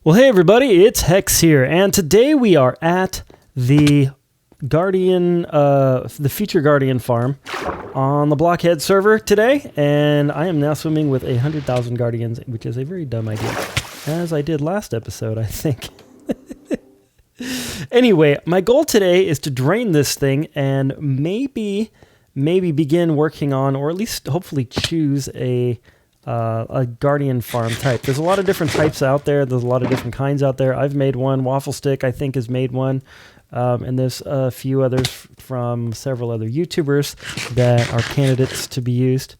Well, hey everybody, it's Hex here, and today we are at the Guardian, the Feature Guardian farm on the Blockhead server today, and I am now swimming with 100,000 Guardians, which is a very dumb idea, as I did last episode, I think. Anyway, my goal today is to drain this thing and maybe begin working on, or at least hopefully choose a Guardian farm type. There's a lot of different types out there. There's a lot of different kinds out there. I've made one. Wafflestick, I think, has made one. And there's a few others from several other YouTubers that are candidates to be used.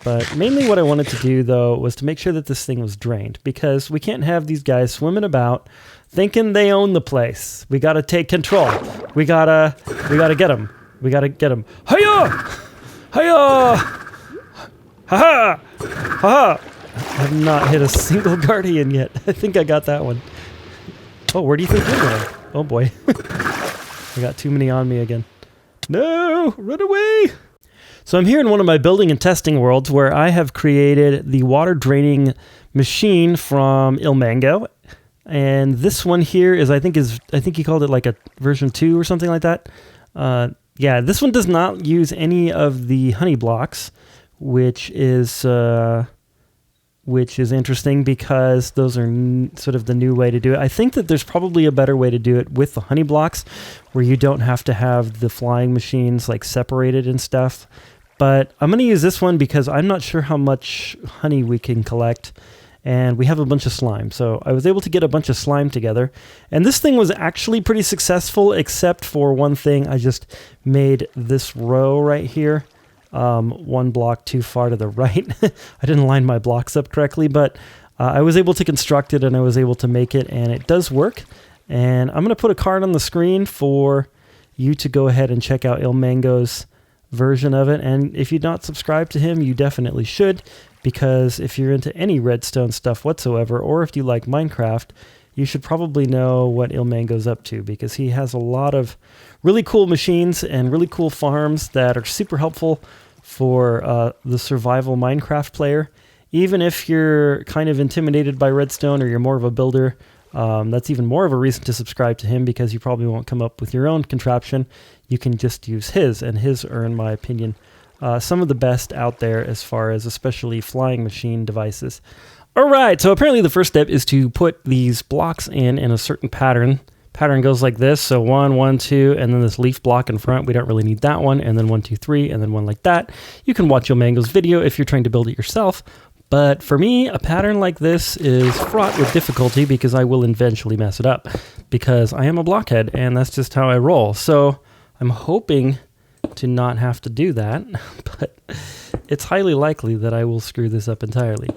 But mainly what I wanted to do, though, was to make sure that this thing was drained, because we can't have these guys swimming about thinking they own the place. We got to take control. We gotta get them. We gotta get them. Hiya! Hiya! Haha! Haha! I have not hit a single Guardian yet. I think I got that one. Oh, where do you think you're going? Oh boy. I got too many on me again. No! Run away! So I'm here in one of my building and testing worlds where I have created the water draining machine from Ilmango. And this one here is, I think he called it like a version 2 or something like that. Yeah, this one does not use any of the honey blocks, which is interesting because those are sort of the new way to do it. I think that there's probably a better way to do it with the honey blocks, where you don't have to have the flying machines like separated and stuff. But I'm going to use this one because I'm not sure how much honey we can collect, and we have a bunch of slime. So I was able to get a bunch of slime together, and this thing was actually pretty successful, except for one thing. I just made this row right here one block too far to the right. I didn't line my blocks up correctly, but I was able to construct it and I was able to make it, and it does work. And I'm going to put a card on the screen for you to go ahead and check out Ilmango's version of it. And if you're not subscribed to him, you definitely should, because if you're into any Redstone stuff whatsoever, or if you like Minecraft, you should probably know what Ilmango's up to, because he has a lot of really cool machines and really cool farms that are super helpful for the survival Minecraft player. Even if you're kind of intimidated by Redstone, or you're more of a builder, that's even more of a reason to subscribe to him, because you probably won't come up with your own contraption. You can just use his, and his are, in my opinion, some of the best out there as far as especially flying machine devices. All right, so apparently the first step is to put these blocks in a certain pattern. Pattern goes like this, so 1, 1, 2, and then this leaf block in front. We don't really need that one, and then 1, 2, 3, and then one like that. You can watch Ilmango's video if you're trying to build it yourself, but for me, a pattern like this is fraught with difficulty because I will eventually mess it up, because I am a blockhead, and that's just how I roll. So I'm hoping to not have to do that, but it's highly likely that I will screw this up entirely.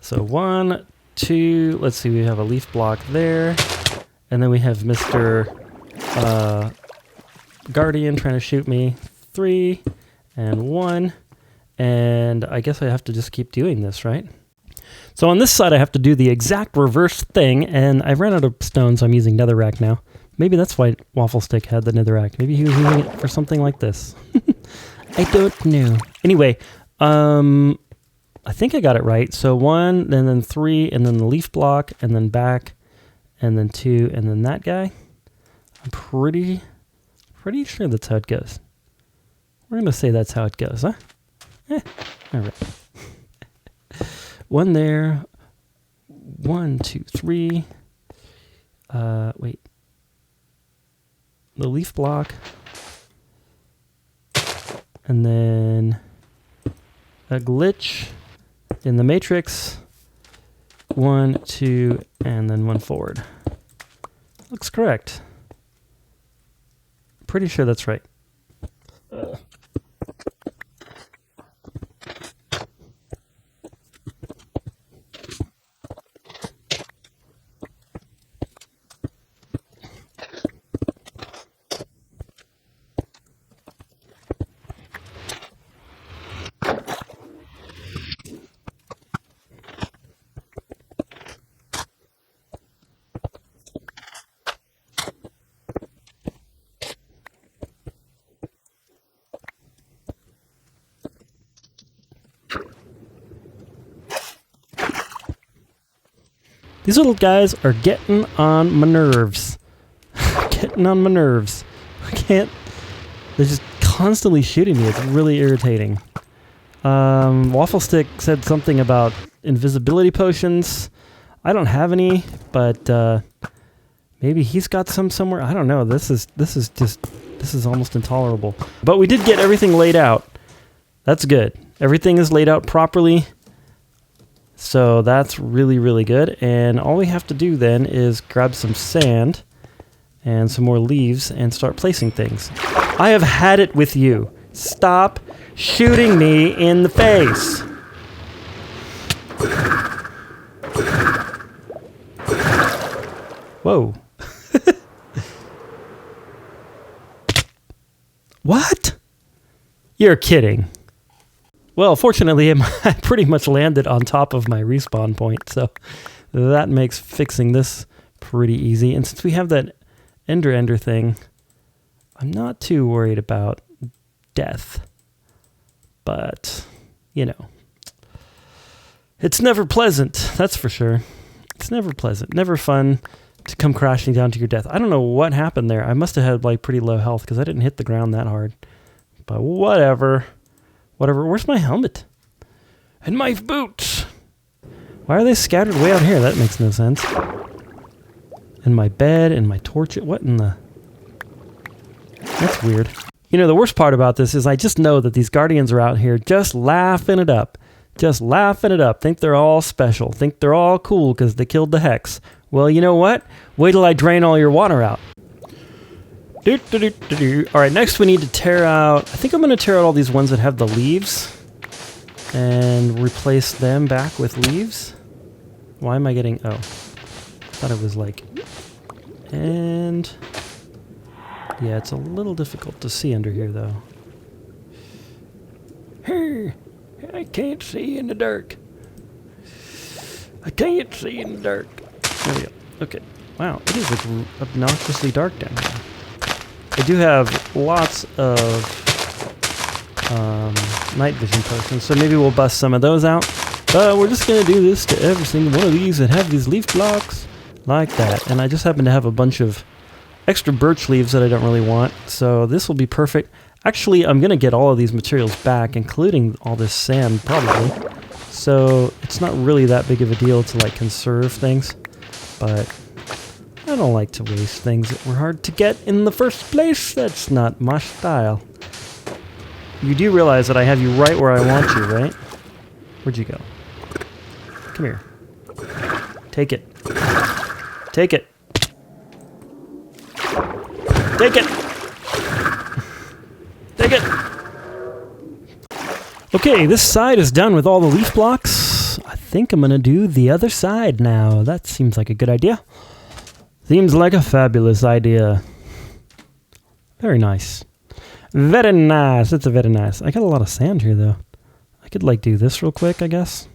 So 1, 2, let's see, we have a leaf block there, and then we have Mr. Guardian trying to shoot me. 3 and 1, and I guess I have to just keep doing this, right? So on this side, I have to do the exact reverse thing, and I've run out of stone, so I'm using netherrack now. Maybe that's why Wafflestick had the netherrack. Maybe he was using it for something like this. I don't know. Anyway, I think I got it right. So 1, and then 3, and then the leaf block, and then back, and then 2, and then that guy. I'm pretty sure that's how it goes. We're going to say that's how it goes, huh? All right. 1 there. 1, 2, 3. Wait. The leaf block. And then a glitch in the matrix. 1, 2, and then 1 forward. Looks correct. Pretty sure that's right. These little guys are getting on my nerves. Getting on my nerves. I can't... They're just constantly shooting me. It's really irritating. Wafflestick said something about invisibility potions. I don't have any, but maybe he's got some somewhere. I don't know. This is almost intolerable. But we did get everything laid out. That's good. Everything is laid out properly. So that's really, really good. And all we have to do then is grab some sand and some more leaves and start placing things. I have had it with you. Stop shooting me in the face. Whoa. What? You're kidding. Well, fortunately, I pretty much landed on top of my respawn point, so that makes fixing this pretty easy. And since we have that ender thing, I'm not too worried about death. But, you know, it's never pleasant, that's for sure. It's never pleasant, never fun to come crashing down to your death. I don't know what happened there. I must have had like pretty low health because I didn't hit the ground that hard. But whatever. Whatever. Where's my helmet? And my boots. Why are they scattered way out here? That makes no sense. And my bed and my torch. What in the... That's weird. You know, the worst part about this is I just know that these guardians are out here just laughing it up. Just laughing it up. Think they're all special. Think they're all cool because they killed the Hex. Well, you know what? Wait till I drain all your water out. Alright, next we need to tear out... I think I'm going to tear out all these ones that have the leaves. And replace them back with leaves. Why am I getting... Oh. I thought it was like... And... Yeah, it's a little difficult to see under here, though. Hey, I can't see in the dark. I can't see in the dark. There we go. Okay. Wow, it is like obnoxiously dark down here. I do have lots of night vision potions, so maybe we'll bust some of those out. But we're just going to do this to every single one of these that have these leaf blocks like that. And I just happen to have a bunch of extra birch leaves that I don't really want, so this will be perfect. Actually, I'm going to get all of these materials back, including all this sand, probably. So it's not really that big of a deal to, like, conserve things. But I don't like to waste things that were hard to get in the first place. That's not my style. You do realize that I have you right where I want you, right? Where'd you go? Come here. Take it. Take it. Take it! Take it! Okay, this side is done with all the leaf blocks. I think I'm gonna do the other side now. That seems like a good idea. Seems like a fabulous idea. Very nice. Very nice. It's a very nice. I got a lot of sand here, though. I could, like, do this real quick, I guess.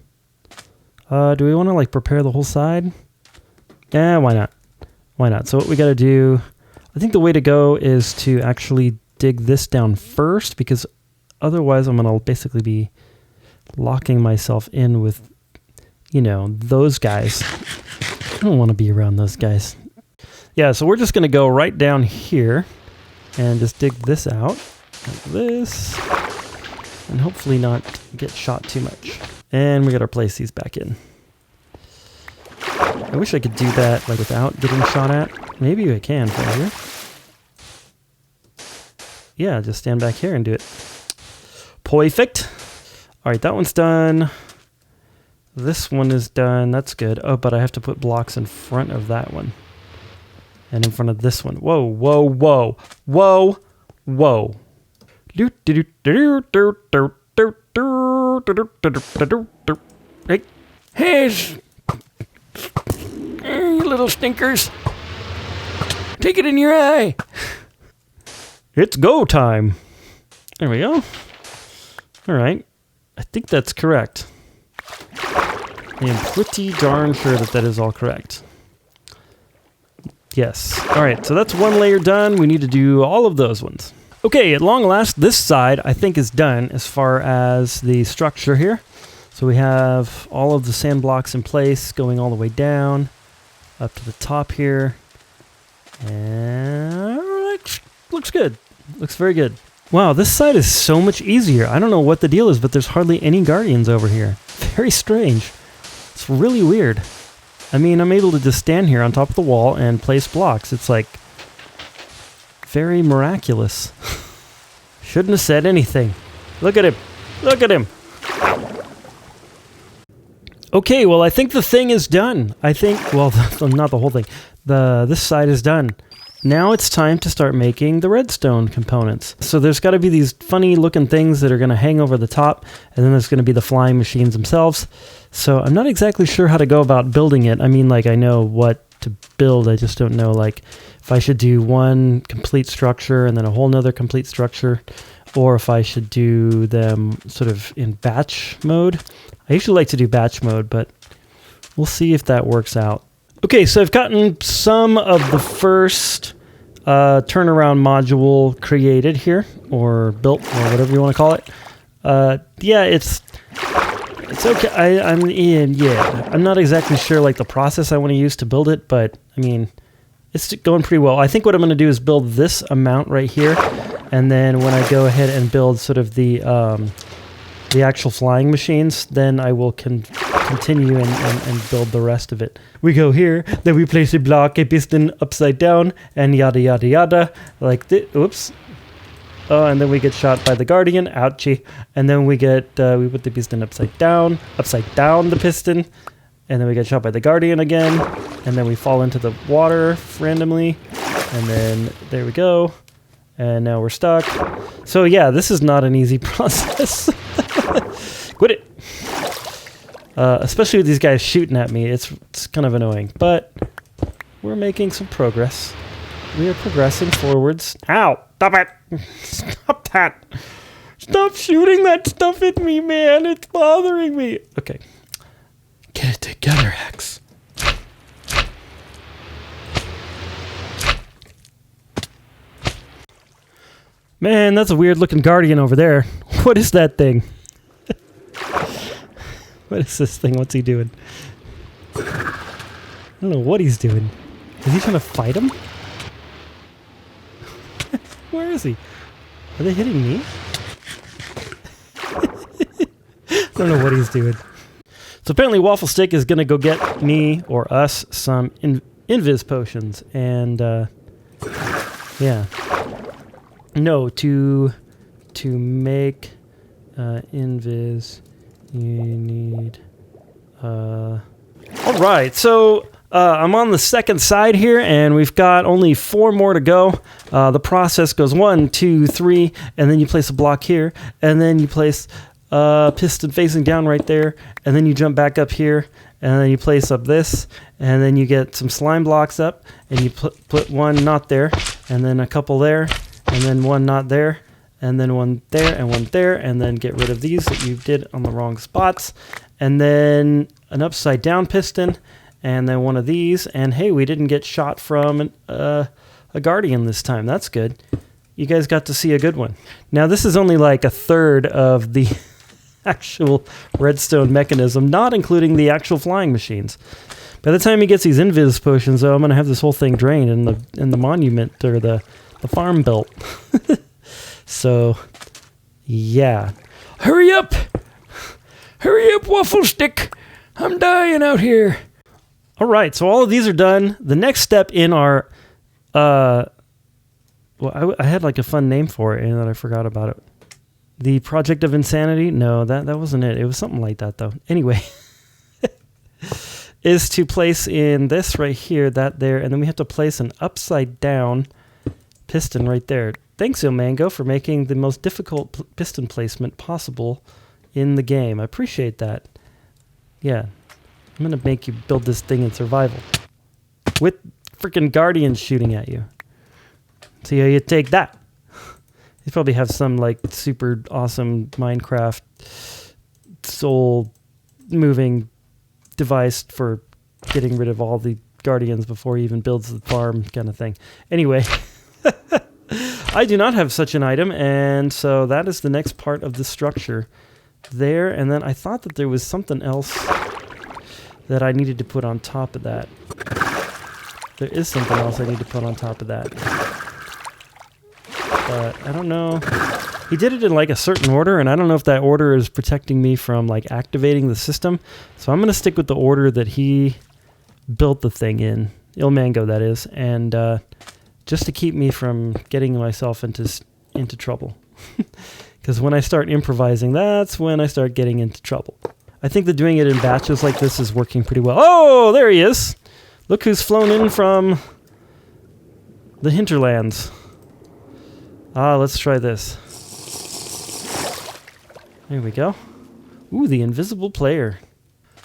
Do we want to, like, prepare the whole side? Yeah, why not? Why not? So what we gotta do... I think the way to go is to actually dig this down first, because otherwise I'm going to basically be locking myself in with, you know, those guys. I don't want to be around those guys. Yeah, so we're just going to go right down here and just dig this out, like this, and hopefully not get shot too much. And we got to place these back in. I wish I could do that like without getting shot at. Maybe I can from here. Yeah, just stand back here and do it. Perfect. Alright, that one's done. This one is done. That's good. Oh, but I have to put blocks in front of that one. And in front of this one. Whoa, whoa, whoa. Whoa, whoa. Hey. Hey, you little stinkers. Take it in your eye. It's go time. There we go. All right. I think that's correct. I am pretty darn sure that that is all correct. Yes. All right, so that's one layer done. We need to do all of those ones. Okay, at long last, this side I think is done as far as the structure here. So we have all of the sand blocks in place going all the way down. up to the top here. And looks good. Looks very good. Wow, this side is so much easier. I don't know what the deal is, but there's hardly any guardians over here. Very strange. It's really weird. I mean, I'm able to just stand here on top of the wall and place blocks. It's like very miraculous. Shouldn't have said anything. Look at him. Look at him. Okay, well, I think the thing is done. I think, well, not the whole thing. This side is done. Now it's time to start making the redstone components. So there's got to be these funny looking things that are going to hang over the top, and then there's going to be the flying machines themselves. So I'm not exactly sure how to go about building it. I mean, like, I know what to build. I just don't know, like, if I should do one complete structure and then a whole nother complete structure, or if I should do them sort of in batch mode. I usually like to do batch mode, but we'll see if that works out. Okay, so I've gotten some of the first turnaround module created here, or built, or whatever you want to call it. Yeah, it's okay. I'm not exactly sure like the process I want to use to build it, but I mean, it's going pretty well. I think what I'm going to do is build this amount right here, and then when I go ahead and build sort of the actual flying machines, then I will continue and build the rest of it. We go here, then we place a block, a piston upside down, and yada yada yada, like this. Oops. Oh, and then we get shot by the guardian. Ouchie. And then we get we put the piston upside down the piston, and then we get shot by the guardian again, and then we fall into the water randomly, and then there we go, and now we're stuck. So yeah, this is not an easy process. Quit it. Especially with these guys shooting at me, it's kind of annoying, but we're making some progress. We are progressing forwards. Ow! Stop it! Stop that! Stop shooting that stuff at me, man! It's bothering me! Okay. Get it together, X. Man, that's a weird looking guardian over there. What is that thing? What is this thing? What's he doing? I don't know what he's doing. Is he trying to fight him? Where is he? Are they hitting me? I don't know what he's doing. So apparently Wafflestick is going to go get me or us some invis potions. And, yeah. No, to make invis, you need... Alright, so... I'm on the second side here, and we've got only 4 more to go. The process goes 1, 2, 3, and then you place a block here, and then you place a piston facing down right there, and then you jump back up here, and then you place up this, and then you get some slime blocks up, and you put one not there, and then a couple there, and then one not there, and then one there, and then get rid of these that you did on the wrong spots, and then an upside down piston, and then one of these, and hey, we didn't get shot from a guardian this time. That's good. You guys got to see a good one. Now, this is only like a third of the actual redstone mechanism, not including the actual flying machines. By the time he gets these invis potions, though, I'm going to have this whole thing drained in the monument, or the farm belt. So, yeah. Hurry up! Hurry up, Wafflestick! I'm dying out here. All right, so all of these are done. The next step in our, well, I had like a fun name for it, and then I forgot about it. The Project of Insanity? No, that wasn't it. It was something like that, though. Anyway, is to place in this right here, that there, and then we have to place an upside down piston right there. Thanks, Mango, for making the most difficult piston placement possible in the game. I appreciate that. Yeah. I'm going to make you build this thing in survival. With freaking guardians shooting at you. See how you take that. You probably have some like super awesome Minecraft soul moving device for getting rid of all the guardians before he even builds the farm kind of thing. Anyway, I do not have such an item, and so that is the next part of the structure there. And then I thought that there was something else that I needed to put on top of that. there is something else I need to put on top of that. But I don't know. He did it in like a certain order, and I don't know if that order is protecting me from like activating the system. So I'm going to stick with the order that he built the thing in. Il Mango, that is. And just to keep me from getting myself into trouble. Because when I start improvising, that's when I start getting into trouble. I think that doing it in batches like this is working pretty well. Oh, there he is. Look who's flown in from the hinterlands. Let's try this. There we go. Ooh, the invisible player.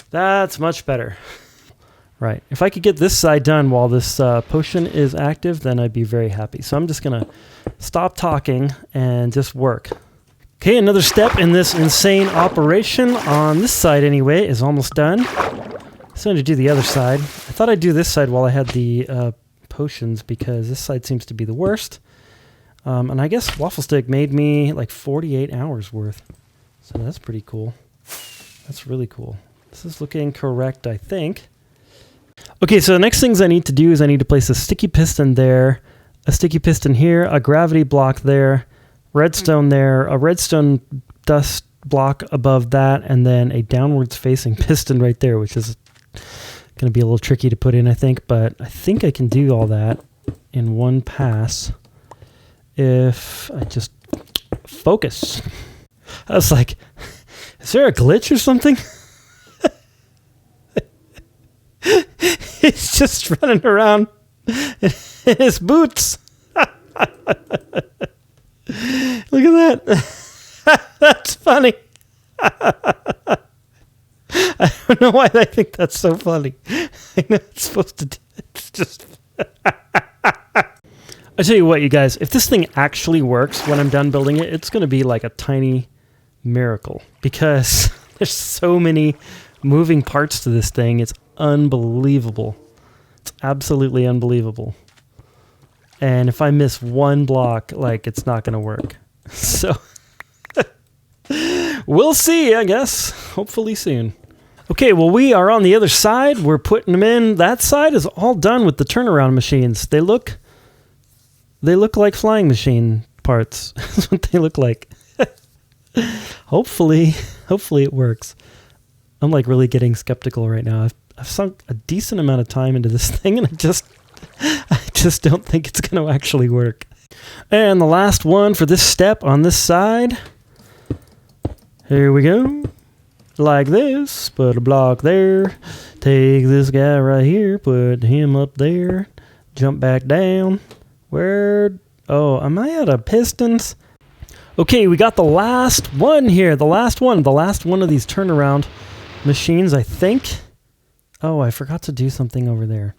That's much better. Right. If I could get this side done while this potion is active, then I'd be very happy. So I'm just going to stop talking and just work. Okay, another step in this insane operation on this side anyway is almost done. So I'm going to do the other side. I thought I'd do this side while I had the potions because this side seems to be the worst. And I guess Wafflestick made me like 48 hours worth. So that's pretty cool. That's really cool. This is looking correct, I think. Okay, so the next things I need to do is I need to place a sticky piston there, a sticky piston here, a gravity block there, redstone there, a redstone dust block above that, and then a downwards facing piston right there, which is going to be a little tricky to put in, I think. But I think I can do all that in one pass. If I just focus. I was like, is there a glitch or something? He's just running around in his boots. Look at that. That's funny. I don't know why I think that's so funny. I know it's supposed to do it. It's just... I tell you what, you guys, if this thing actually works when I'm done building it, it's going to be like a tiny miracle because there's so many moving parts to this thing. It's unbelievable. It's absolutely unbelievable. And if I miss one block, like, it's not going to work. So we'll see, I guess. Hopefully soon. Okay, well, we are on the other side. We're putting them in. That side is all done with the turnaround machines. They look like flying machine parts. That's what they look like. Hopefully it works. I'm like really getting skeptical right now. I've sunk a decent amount of time into this thing, and I just don't think it's going to actually work. And the last one for this step on this side. Here we go. Like this. Put a block there. Take this guy right here. Put him up there. Jump back down. Where? Oh, am I out of pistons? Okay, we got the last one here. The last one of these turnaround machines, I think. Oh, I forgot to do something over there.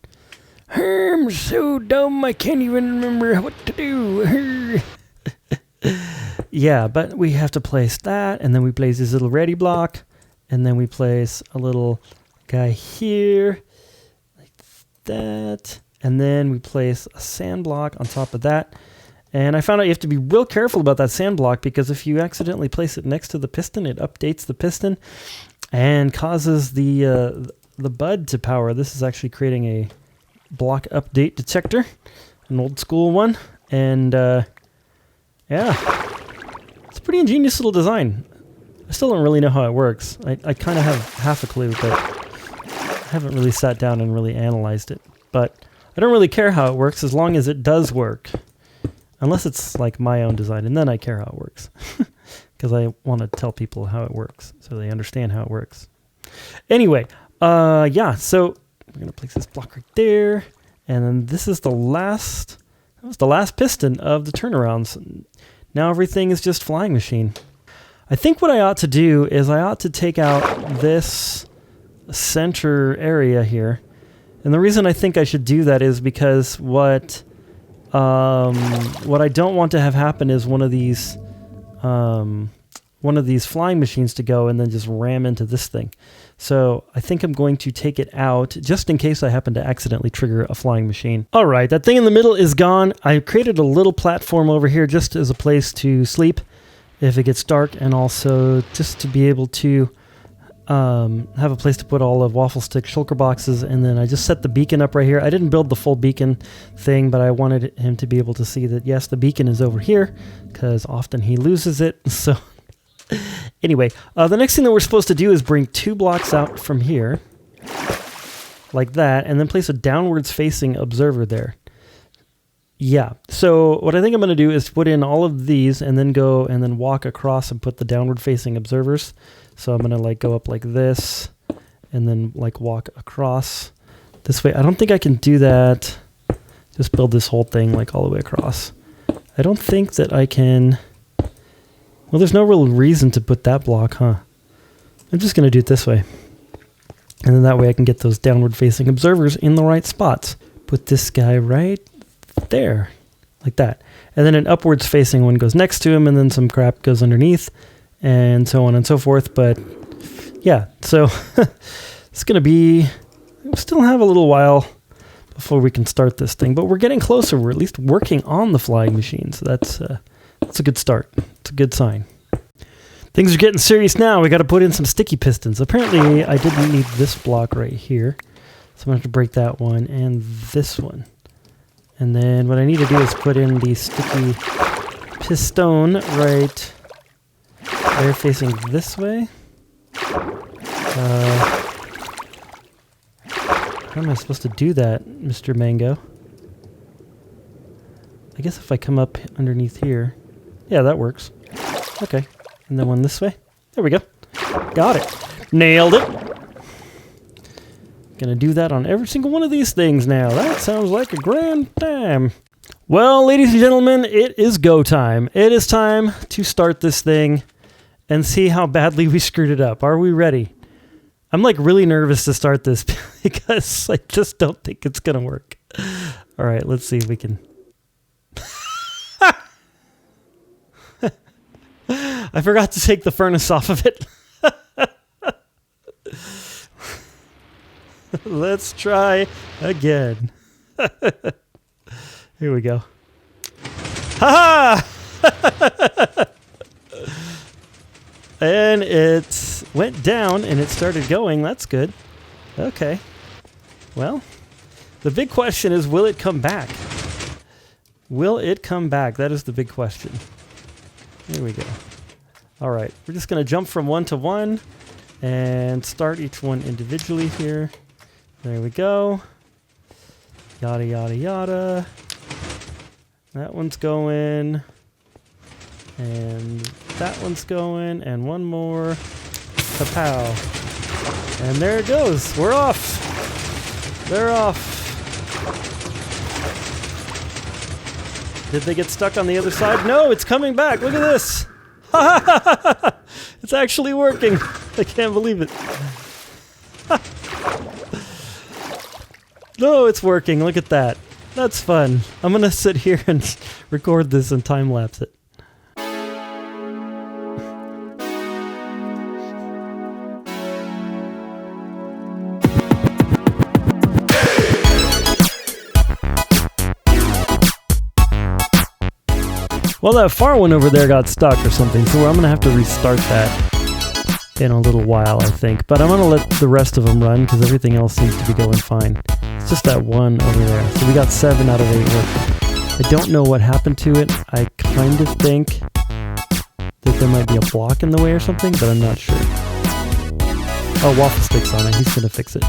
I'm so dumb, I can't even remember what to do. Yeah, but we have to place that, and then we place this little ready block, and then we place a little guy here, like that. And then we place a sand block on top of that. And I found out you have to be real careful about that sand block because if you accidentally place it next to the piston, it updates the piston and causes the bud to power. This is actually creating a block update detector, an old school one. And yeah, it's a pretty ingenious little design. I still don't really know how it works. I kind of have half a clue, but I haven't really sat down and really analyzed it. But I don't really care how it works as long as it does work. Unless it's like my own design, and then I care how it works. Because I want to tell people how it works, so they understand how it works. Anyway, yeah, so we're going to place this block right there. And then this is that was the last piston of the turnarounds. Now everything is just flying machine. I think what I ought to do is I ought to take out this center area here. And the reason I think I should do that is because what I don't want to have happen is one of these flying machines to go and then just ram into this thing. So I think I'm going to take it out just in case I happen to accidentally trigger a flying machine. All right, that thing in the middle is gone. I created a little platform over here just as a place to sleep if it gets dark, and also just to be able to have a place to put all of Wafflestick shulker boxes, and then I just set the beacon up right here. I didn't build the full beacon thing, but I wanted him to be able to see that, yes, the beacon is over here, because often he loses it. So anyway, the next thing that we're supposed to do is bring 2 blocks out from here, like that, and then place a downwards facing observer there. Yeah, so what I think I'm going to do is put in all of these and then go and then walk across and put the downward facing observers. So I'm going to like go up like this and then like walk across this way. I don't think I can do that. Just build this whole thing like all the way across. I don't think that I can. Well, there's no real reason to put that block, huh? I'm just going to do it this way. And then that way I can get those downward facing observers in the right spots. Put this guy right there, like that. And then an upwards facing one goes next to him, and then some crap goes underneath, and so on and so forth. But yeah, so it's going to be, we still have a little while before we can start this thing, but we're getting closer. We're at least working on the flying machine, so that's a good start. It's a good sign. Things are getting serious now. We got to put in some sticky pistons. Apparently, I didn't need this block right here, so I'm going to have to break that one and this one. And then what I need to do is put in the sticky piston right there facing this way. How am I supposed to do that, Mr. Mango? I guess if I come up underneath here. Yeah, that works. Okay. And then one this way. There we go. Got it. Nailed it. Gonna do that on every single one of these things now. That sounds like a grand time. Well, ladies and gentlemen, it is go time. It is time to start this thing and see how badly we screwed it up. Are we ready? I'm like really nervous to start this because I just don't think it's gonna work. All right, let's see if we can. I forgot to take the furnace off of it. Let's try again. Here we go. Ha ha! And it went down and it started going. That's good. Okay. Well, the big question is, will it come back? Will it come back? That is the big question. Here we go. All right. We're just going to jump from one to one and start each one individually here. There we go. Yada, yada, yada. That one's going. And that one's going. And one more. Kapow. And there it goes. We're off. They're off. Did they get stuck on the other side? No, it's coming back. Look at this. It's actually working. I can't believe it. No, it's working. Look at that. That's fun. I'm going to sit here and record this and time-lapse it. Well, that far one over there got stuck or something, so I'm going to have to restart that in a little while, I think. But I'm going to let the rest of them run because everything else seems to be going fine. It's just that one over there. So we got 7 out of 8 working. I don't know what happened to it. I kind of think that there might be a block in the way or something, but I'm not sure. Oh, Wafflestick's on it. He's going to fix it.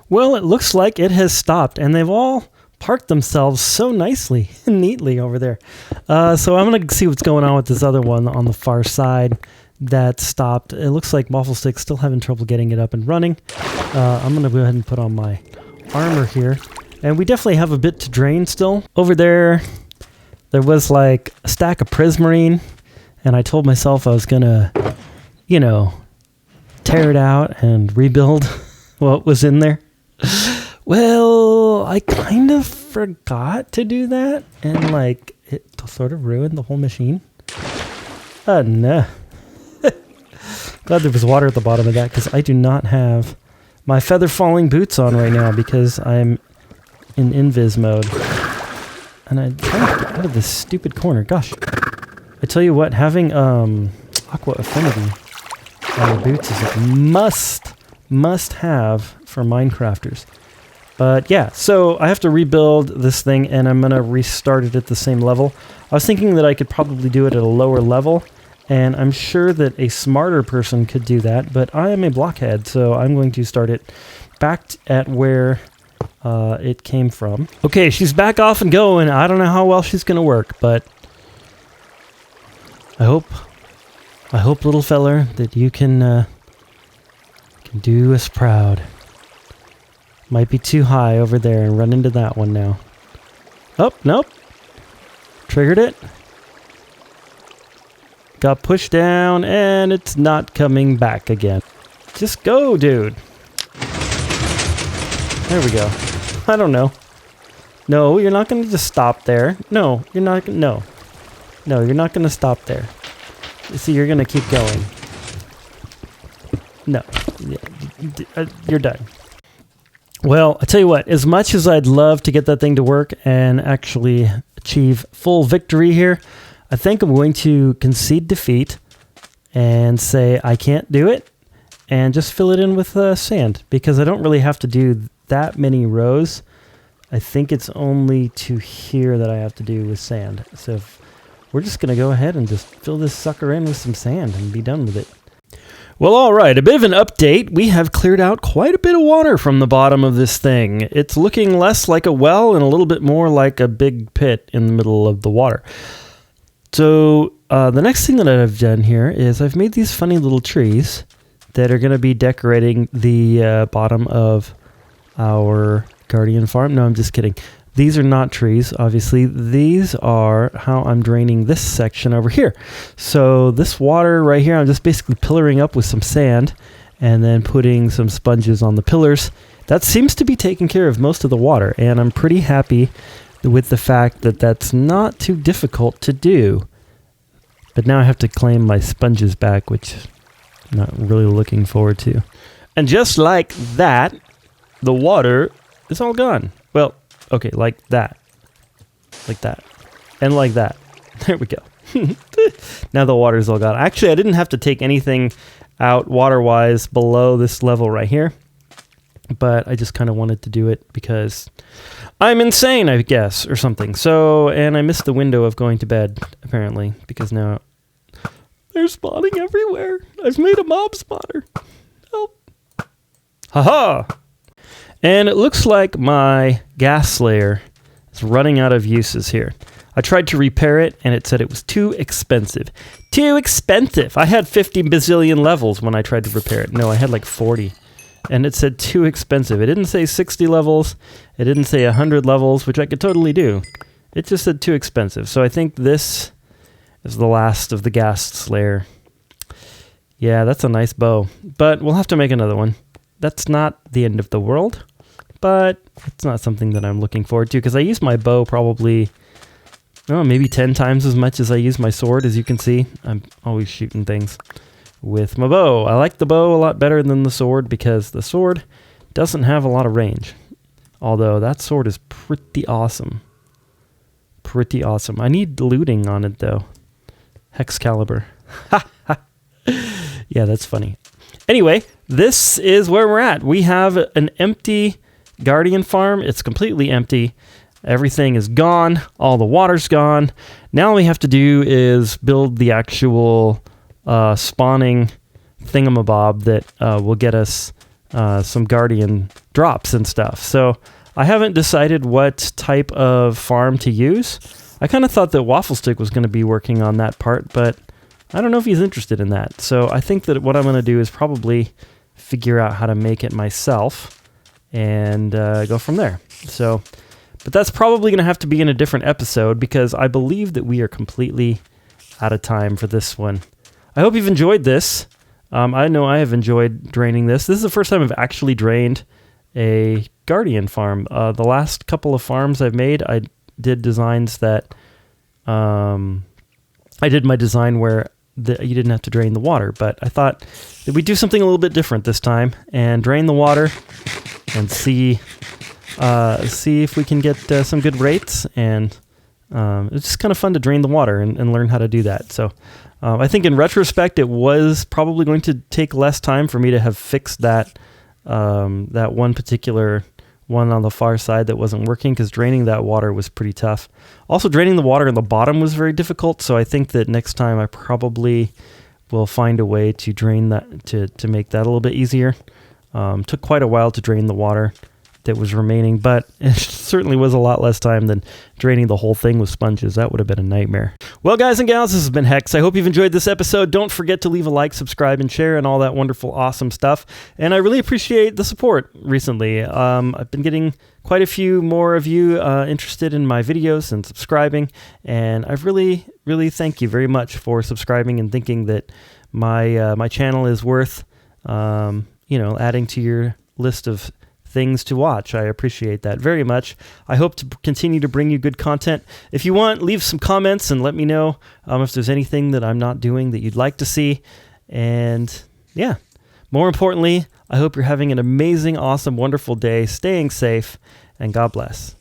Well, it looks like it has stopped, and they've all parked themselves so nicely and neatly over there. So I'm going to see what's going on with this other one on the far side that stopped. It looks like Wafflestick's still having trouble getting it up and running. I'm going to go ahead and put on my armor here. And we definitely have a bit to drain still. Over there, there was like a stack of prismarine, and I told myself I was going to, you know, tear it out and rebuild what was in there. Well, I kind of forgot to do that, and like it sort of ruined the whole machine. Oh no. Glad there was water at the bottom of that, because I do not have my feather falling boots on right now because I'm in invis mode. And I'm trying to get out of this stupid corner. Gosh. I tell you what, having aqua affinity on the boots is a must have for Minecrafters. But yeah, so I have to rebuild this thing, and I'm going to restart it at the same level. I was thinking that I could probably do it at a lower level, and I'm sure that a smarter person could do that, but I am a blockhead, so I'm going to start it back at where it came from. Okay, she's back off and going. I don't know how well she's going to work, but I hope, little feller, that you can do us proud. Might be too high over there and run into that one now. Oh, nope. Triggered it. Got pushed down, and it's not coming back again. Just go, dude. There we go. I don't know. No, you're not going to just stop there. No, you're not. No, you're not going to stop there. See, you're going to keep going. No, you're done. Well, I tell you what, as much as I'd love to get that thing to work and actually achieve full victory here, I think I'm going to concede defeat and say I can't do it and just fill it in with sand, because I don't really have to do that many rows. I think it's only to here that I have to do with sand. So we're just going to go ahead and just fill this sucker in with some sand and be done with it. Well, all right, a bit of an update. We have cleared out quite a bit of water from the bottom of this thing. It's looking less like a well and a little bit more like a big pit in the middle of the water. So the next thing that I've done here is I've made these funny little trees that are going to be decorating the bottom of our Guardian farm. No, I'm just kidding. These are not trees, obviously. These are how I'm draining this section over here. So this water right here, I'm just basically pillaring up with some sand and then putting some sponges on the pillars. That seems to be taking care of most of the water, and I'm pretty happy with the fact that that's not too difficult to do. But now I have to claim my sponges back, which I'm not really looking forward to. And just like that, the water is all gone. Well, okay, like that, and like that. There we go. Now the water's all gone. Actually, I didn't have to take anything out water-wise below this level right here, but I just kind of wanted to do it because I'm insane, I guess, or something. So, and I missed the window of going to bed, apparently, because now they're spawning everywhere. I've made a mob spawner. Help. Haha! And it looks like my gas slayer is running out of uses here. I tried to repair it, and it said it was too expensive. Too expensive! I had 50 bazillion levels when I tried to repair it. No, I had like 40. And it said too expensive. It didn't say 60 levels. It didn't say 100 levels, which I could totally do. It just said too expensive. So I think this is the last of the gas slayer. Yeah, that's a nice bow. But we'll have to make another one. That's not the end of the world. But it's not something that I'm looking forward to, because I use my bow probably, maybe 10 times as much as I use my sword. As you can see, I'm always shooting things with my bow. I like the bow a lot better than the sword, because the sword doesn't have a lot of range. Although that sword is pretty awesome. Pretty awesome. I need looting on it, though. Hex caliber. Yeah, that's funny. Anyway, this is where we're at. We have an empty Guardian farm. It's completely empty. Everything is gone. All the water's gone. Now all we have to do is build the actual spawning thingamabob that will get us some Guardian drops and stuff. So I haven't decided what type of farm to use. I kind of thought that Wafflestick was going to be working on that part, but I don't know if he's interested in that. So I think that what I'm going to do is probably figure out how to make it myself and go from there. So, but that's probably going to have to be in a different episode because I believe that we are completely out of time for this one. I hope you've enjoyed this. I know I have enjoyed draining this. This is the first time I've actually drained a Guardian farm. The last couple of farms I've made, I did designs that I did my design where you didn't have to drain the water, but I thought that we'd do something a little bit different this time and drain the water and see if we can get some good rates. And it's just kind of fun to drain the water and learn how to do that. So I think in retrospect, it was probably going to take less time for me to have fixed that one particular one on the far side that wasn't working, because draining that water was pretty tough. Also, draining the water in the bottom was very difficult, so I think that next time I probably will find a way to drain that, to make that a little bit easier. Took quite a while to drain the water that was remaining, but it certainly was a lot less time than draining the whole thing with sponges. That would have been a nightmare. Well, guys and gals, this has been Hex. I hope you've enjoyed this episode. Don't forget to leave a like, subscribe, and share, and all that wonderful, awesome stuff. And I really appreciate the support recently. I've been getting quite a few more of you interested in my videos and subscribing, and I really, really thank you very much for subscribing and thinking that my channel is worth adding to your list of things to watch. I appreciate that very much. I hope to continue to bring you good content. If you want, leave some comments and let me know if there's anything that I'm not doing that you'd like to see. And yeah, more importantly, I hope you're having an amazing, awesome, wonderful day, staying safe, and God bless.